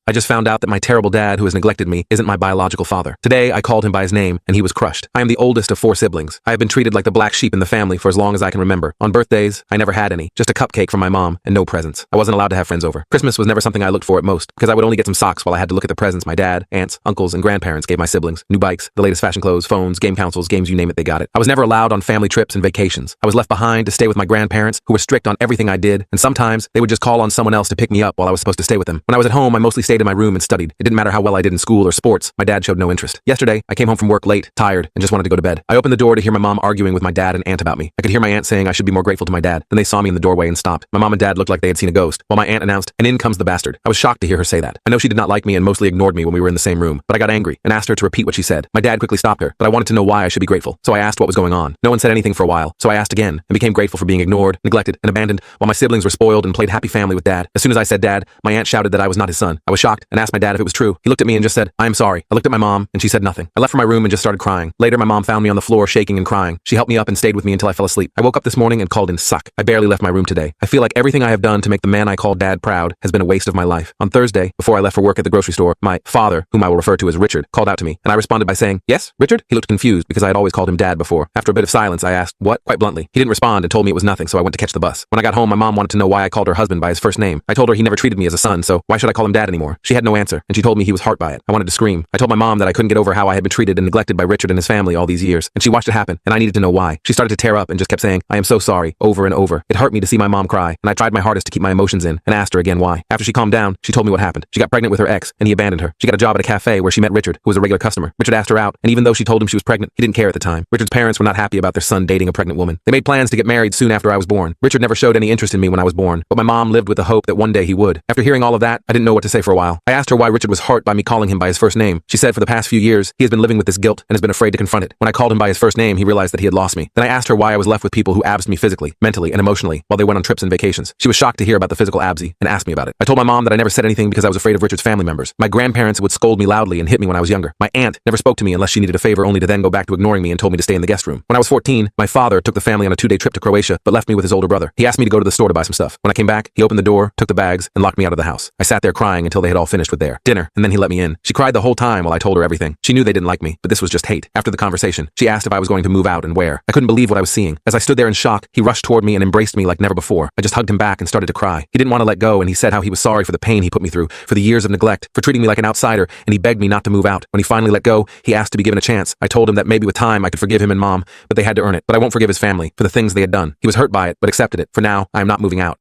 I just found out that my terrible dad, who has neglected me, isn't my biological father. Today, I called him by his name, and he was crushed. I am the oldest of 4 siblings. I have been treated like the black sheep in the family for as long as I can remember. On birthdays, I never had any. Just a cupcake from my mom, and no presents. I wasn't allowed to have friends over. Christmas was never something I looked for at most, because I would only get some socks while I had to look at the presents my dad, aunts, uncles, and grandparents gave my siblings. New bikes, the latest fashion clothes, phones, game consoles, games, you name it, they got it. I was never allowed on family trips and vacations. I was left behind to stay with my grandparents, who were strict on everything I did, and sometimes they would just call on someone else to pick me up while I was supposed to stay with them. When I was at home, I mostly stayed in my room and studied. It didn't matter how well I did in school or sports. My dad showed no interest. Yesterday, I came home from work late, tired, and just wanted to go to bed. I opened the door to hear my mom arguing with my dad and aunt about me. I could hear my aunt saying I should be more grateful to my dad. Then they saw me in the doorway and stopped. My mom and dad looked like they had seen a ghost, while my aunt announced, "And in comes the bastard." I was shocked to hear her say that. I know she did not like me and mostly ignored me when we were in the same room, but I got angry and asked her to repeat what she said. My dad quickly stopped her, but I wanted to know why I should be grateful. So I asked what was going on. No one said anything for a while, so I asked again and became grateful for being ignored, neglected, and abandoned while my siblings were spoiled and played happy family with dad. As soon as I said dad, my aunt shouted that I was not his son. I was shocked and asked my dad if it was true. He looked at me and just said, "I am sorry." I looked at my mom and she said nothing. I left from my room and just started crying. Later, my mom found me on the floor shaking and crying. She helped me up and stayed with me until I fell asleep. I woke up this morning and called in suck. I barely left my room today. I feel like everything I have done to make the man I call dad proud has been a waste of my life. On Thursday, before I left for work at the grocery store, my father, whom I will refer to as Richard, called out to me, and I responded by saying, "Yes, Richard?" He looked confused because I had always called him dad before. After a bit of silence, I asked, "What?" quite bluntly. He didn't respond and told me it was nothing, so I went to catch the bus. When I got home, my mom wanted to know why I called her husband by his first name. I told her he never treated me as a son, so why should I call him dad anymore? She had no answer, and she told me he was hurt by it. I wanted to scream. I told my mom that I couldn't get over how I had been treated and neglected by Richard and his family all these years, and she watched it happen, and I needed to know why. She started to tear up and just kept saying, "I am so sorry," over and over. It hurt me to see my mom cry, and I tried my hardest to keep my emotions in and asked her again why. After she calmed down, she told me what happened. She got pregnant with her ex, and he abandoned her. She got a job at a cafe where she met Richard, who was a regular customer. Richard asked her out, and even though she told him she was pregnant, he didn't care at the time. Richard's parents were not happy about their son dating a pregnant woman. They made plans to get married soon after I was born. Richard never showed any interest in me when I was born, but my mom lived with the hope that one day he would. After hearing all of that, I didn't know what to say for a while. I asked her why Richard was hurt by me calling him by his first name. She said for the past few years, he has been living with this guilt and has been afraid to confront it. When I called him by his first name, he realized that he had lost me. Then I asked her why I was left with people who absed me physically, mentally, and emotionally while they went on trips and vacations. She was shocked to hear about the physical absy and asked me about it. I told my mom that I never said anything because I was afraid of Richard's family members. My grandparents would scold me loudly and hit me when I was younger. My aunt never spoke to me unless she needed a favor, only to then go back to ignoring me and told me to stay in the guest room. When I was 14, my father took the family on a 2-day trip to Croatia, but left me with his older brother. He asked me to go to the store to buy some stuff. When I came back, he opened the door, took the bags, and locked me out of the house. I sat there crying until they had all finished with their dinner, and then he let me in. She cried the whole time while I told her everything. She knew they didn't like me, but this was just hate. After the conversation, she asked if I was going to move out and where. I couldn't believe what I was seeing. As I stood there in shock, he rushed toward me and embraced me like never before. I just hugged him back and started to cry. He didn't want to let go, and he said how he was sorry for the pain he put me through, for the years of neglect, for treating me like an outsider, and he begged me not to move out. When he finally let go, he asked to be given a chance. I told him that maybe with time I could forgive him and mom, but they had to earn it. But I won't forgive his family for the things they had done. He was hurt by it, but accepted it. For now, I am not moving out.